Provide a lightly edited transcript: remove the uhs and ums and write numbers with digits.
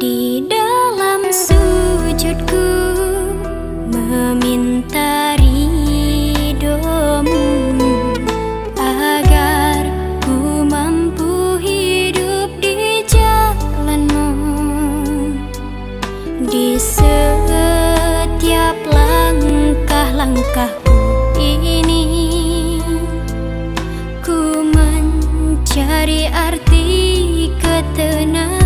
Di dalam sujudku meminta ridhomu, agar ku mampu hidup di jalanmu. Di setiap langkah-langkahku ini, ku mencari arti ketenangan.